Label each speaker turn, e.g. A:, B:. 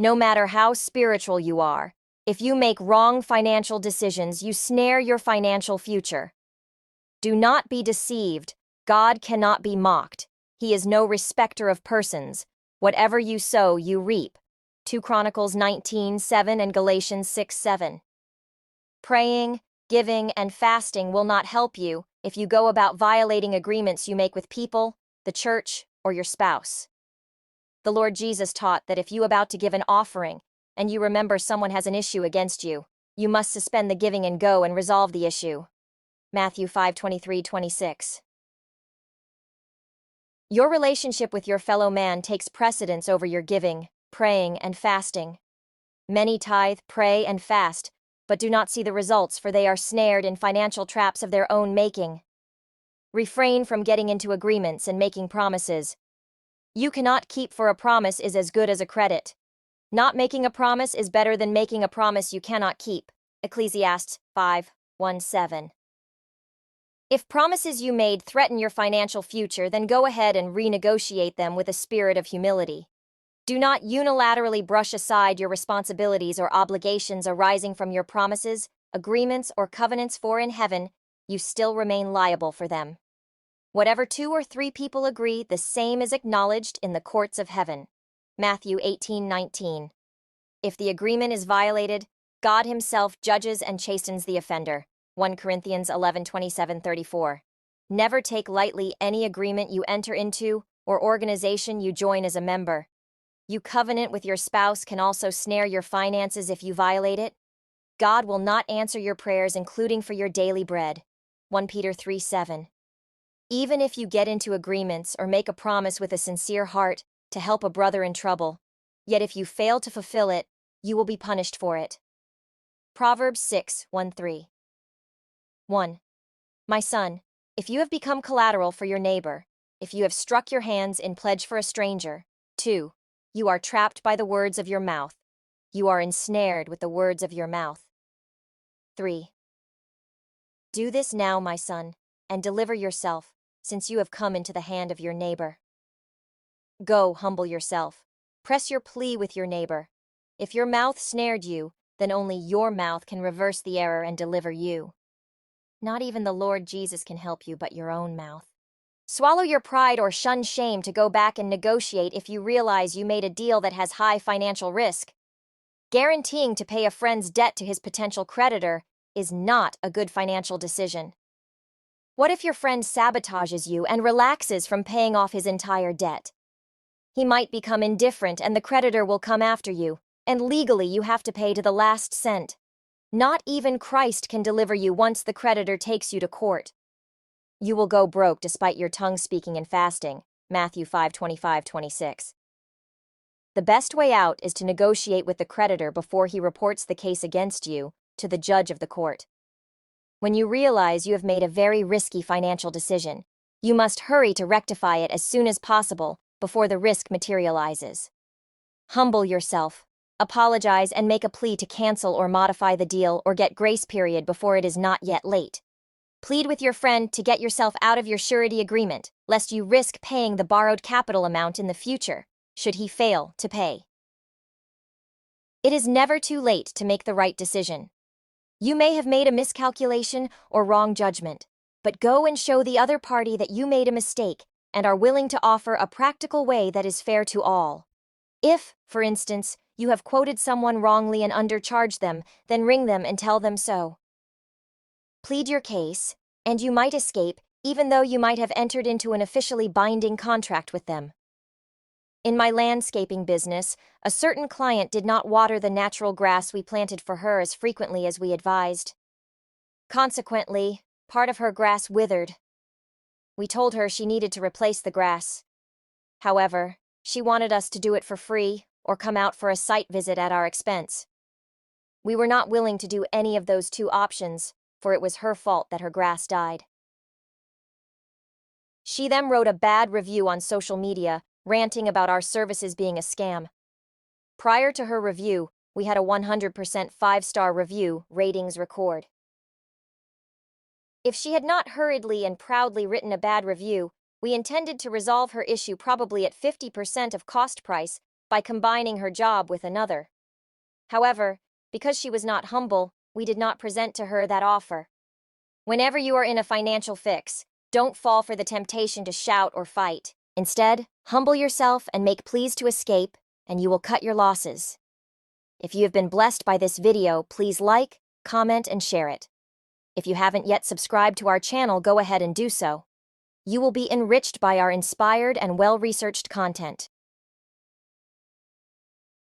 A: No matter how spiritual you are, if you make wrong financial decisions, you snare your financial future. Do not be deceived. God cannot be mocked. He is no respecter of persons. Whatever you sow, you reap. 2 Chronicles 19:7 and Galatians 6:7. Praying, giving, and fasting will not help you if you go about violating agreements you make with people, the church, or your spouse. The Lord Jesus taught that if you about to give an offering and you remember someone has an issue against you, you must suspend the giving and go and resolve the issue. Matthew 5:23-26. Your relationship with your fellow man takes precedence over your giving, praying, and fasting. Many tithe, pray, and fast, but do not see the results, for they are snared in financial traps of their own making. Refrain from getting into agreements and making promises. You cannot keep, for a promise is as good as a credit. Not making a promise is better than making a promise you cannot keep. Ecclesiastes 5:1-7. If promises you made threaten your financial future, then go ahead and renegotiate them with a spirit of humility. Do not unilaterally brush aside your responsibilities or obligations arising from your promises, agreements, or covenants, for in heaven, you still remain liable for them. Whatever 2 or 3 people agree, the same is acknowledged in the courts of heaven. Matthew 18:19. If the agreement is violated, God himself judges and chastens the offender. 1 Corinthians 11:27-34. Never take lightly any agreement you enter into or organization you join as a member. You covenant with your spouse can also snare your finances if you violate it. God will not answer your prayers, including for your daily bread. 1 Peter 3:7. Even if you get into agreements or make a promise with a sincere heart to help a brother in trouble, yet if you fail to fulfill it, you will be punished for it. Proverbs 6:1-3. 1. My son, if you have become collateral for your neighbor, if you have struck your hands in pledge for a stranger, 2. You are trapped by the words of your mouth. You are ensnared with the words of your mouth. 3. Do this now, my son, and deliver yourself, since you have come into the hand of your neighbor. Go, humble yourself. Press your plea with your neighbor. If your mouth snared you, then only your mouth can reverse the error and deliver you. Not even the Lord Jesus can help you but your own mouth. Swallow your pride or shun shame to go back and negotiate if you realize you made a deal that has high financial risk. Guaranteeing to pay a friend's debt to his potential creditor is not a good financial decision. What if your friend sabotages you and relaxes from paying off his entire debt? He might become indifferent and the creditor will come after you, and legally you have to pay to the last cent. Not even Christ can deliver you once the creditor takes you to court. You will go broke despite your tongue speaking and fasting. Matthew 5:25-26. The best way out is to negotiate with the creditor before he reports the case against you to the judge of the court. When you realize you have made a very risky financial decision, you must hurry to rectify it as soon as possible before the risk materializes. Humble yourself, apologize, and make a plea to cancel or modify the deal or get grace period before it is not yet late. Plead with your friend to get yourself out of your surety agreement, lest you risk paying the borrowed capital amount in the future, should he fail to pay. It is never too late to make the right decision. You may have made a miscalculation or wrong judgment, but go and show the other party that you made a mistake and are willing to offer a practical way that is fair to all. If, for instance, you have quoted someone wrongly and undercharged them, then ring them and tell them so. Plead your case, and you might escape, even though you might have entered into an officially binding contract with them. In my landscaping business, a certain client did not water the natural grass we planted for her as frequently as we advised. Consequently, part of her grass withered. We told her she needed to replace the grass. However, she wanted us to do it for free or come out for a site visit at our expense. We were not willing to do any of those 2 options, for it was her fault that her grass died. She then wrote a bad review on social media, ranting about our services being a scam. Prior to her review, we had a 100% 5-star review ratings record. If she had not hurriedly and proudly written a bad review, we intended to resolve her issue probably at 50% of cost price, by combining her job with another. However, because she was not humble, we did not present to her that offer. Whenever you are in a financial fix, don't fall for the temptation to shout or fight. Instead, humble yourself and make pleas to escape, and you will cut your losses. If you have been blessed by this video, please like, comment, and share it. If you haven't yet subscribed to our channel, go ahead and do so. You will be enriched by our inspired and well-researched content.